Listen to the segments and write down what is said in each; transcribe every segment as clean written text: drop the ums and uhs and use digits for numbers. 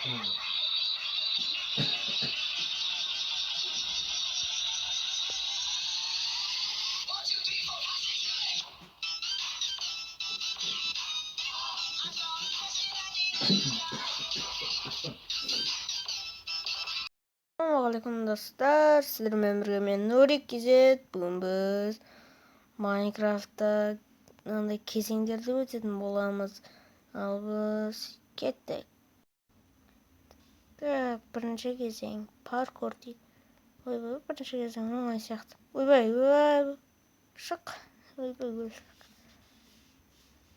Assalamualaikum dostlar. Sizlerle birlikte ben Nurik Gizet. Bugün biz Minecraft'ta kesinlikle öteden bolamız. Al biz kettik. Birinci кезең parkur deydi. Ойбай, бірінші кезең оңай сияқты. Ойбай, шық. Ойбай.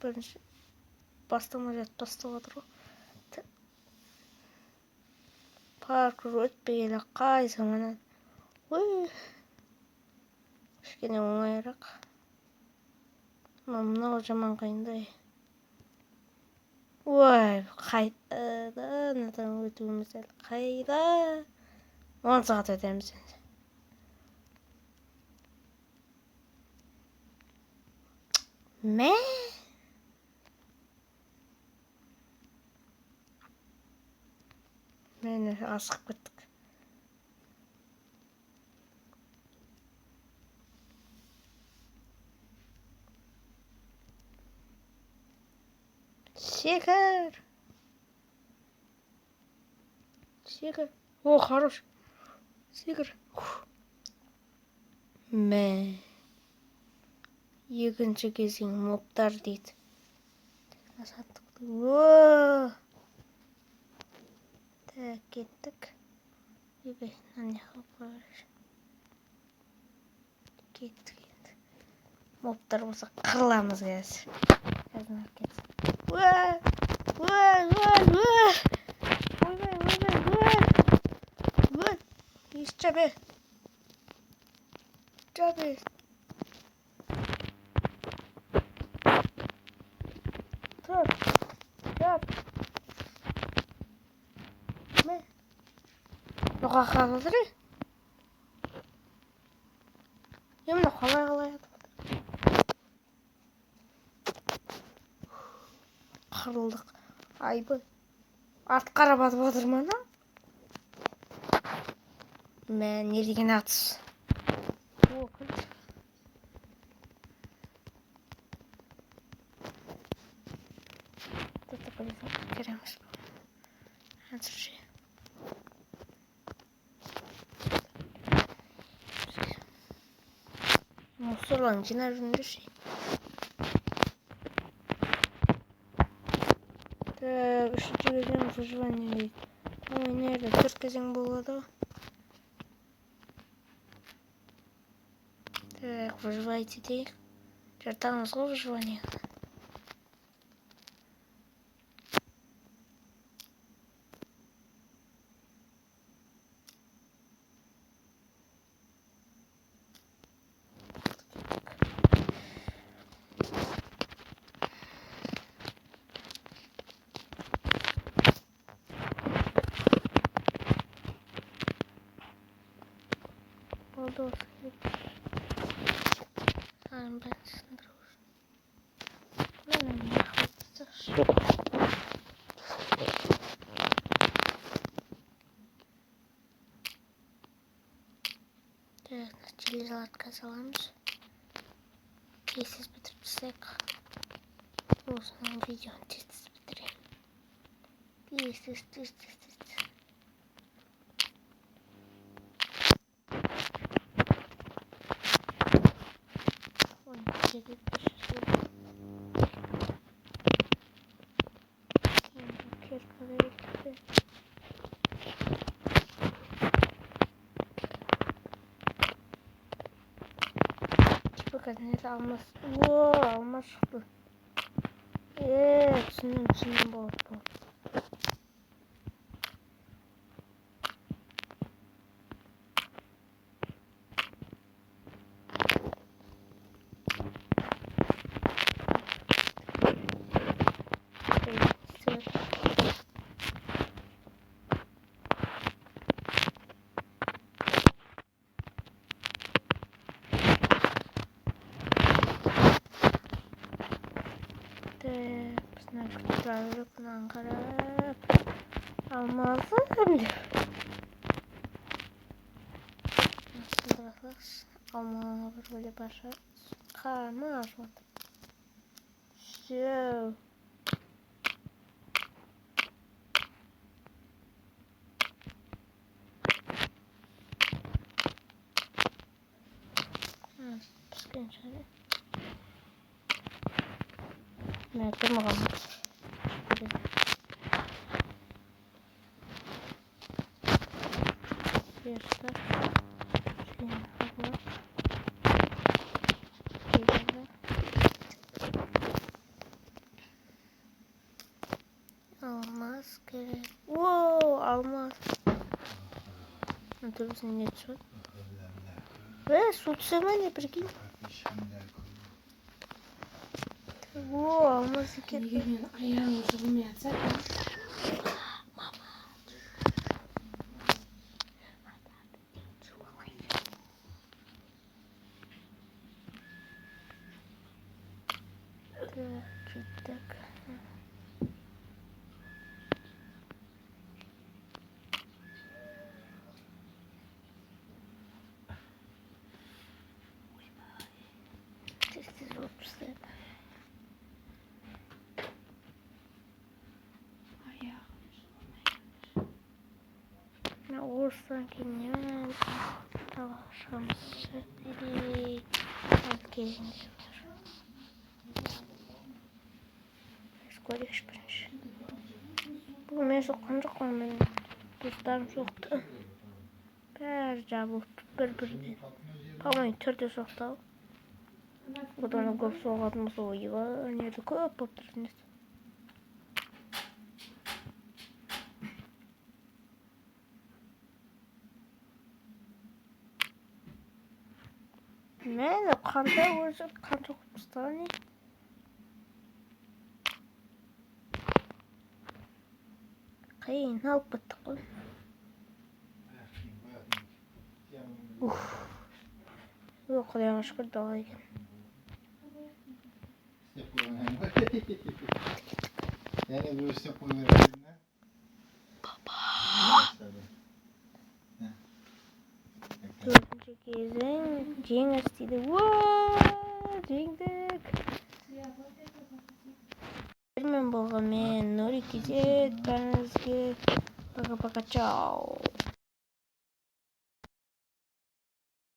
Бірінші бастама жатып тастап отыр ғой. Parkur өтпегелі қай заманнан. Ой. Кішкене оңайырақ. Мынау жаман қиындай. Ой, қайдан өтуіміз әлі қайда? 10 сағат өтеміз енді. Мә? Мені асығып кеттік. Секір. О, хорош. Секір. Мә. Екінші кезең мобтар дейді. О! Так, кеттік. Ойбай, не қылып кеттік енді. Мобтар болса қырыламыз қазір. Қазір кетсін. Ойбай. Чабе. Тұр. Мә. Бұға қалдыр. Емді қалай қырылдық. Айбы. Арт қарап атып отырмана? Мә, не деген атыс? О, күл. Тут көреміз. Әзірше. Мусорлан жинап жүрмеші. Так, үшінші кезең выживание дейді. Ой, нерді, 4 кезең болады. Так, выживайте дейік. Жартамыз ғой выживание. Oldu. Ben sındırıyorum. Ne Evet, naticeleri kazanmış. Tez bitirsek. O zaman videonu tez bitireyim. Tez. Net almaz. Oo, almaz çıktı. Düşündüm bu. Bizden kutuları falan karab. Алмазым. Алманы бір бөліп ашады. Қарма ашылады. Все. Pişken şöyle. Ne kırmağım. Yerler. Almaz gerek. Wow, almaz. Dur sen ne diyorsun? Ve süt sevmeni прикинь. Wow, almaz gerek. Egemen ayağını uzun yatsak mı? Çıktık. Sessiz olursun. Ne olursan ki ne savaşamazsın. Hadi. Gelin. Скорее бірінші. Бұл мен соққан жоқпын, мен достарым соқты. Бәрі жабылып бір-бірден. По-моему, төрде соқты ау. Одан көп соғатын болса, ойбай, неді көп болып тұрсын еді. Мен қандай өзі қанша көп ұстаған не? Қиын алып біттік қой. Құдайға шүкір дала екен. Yani bu işte koyuverdiğinde. Baba. Төртінші кезең жеңіс дейді. Жеңдік. Мен болғанмен Нұри кезет бәріңізге пока-пока, чао.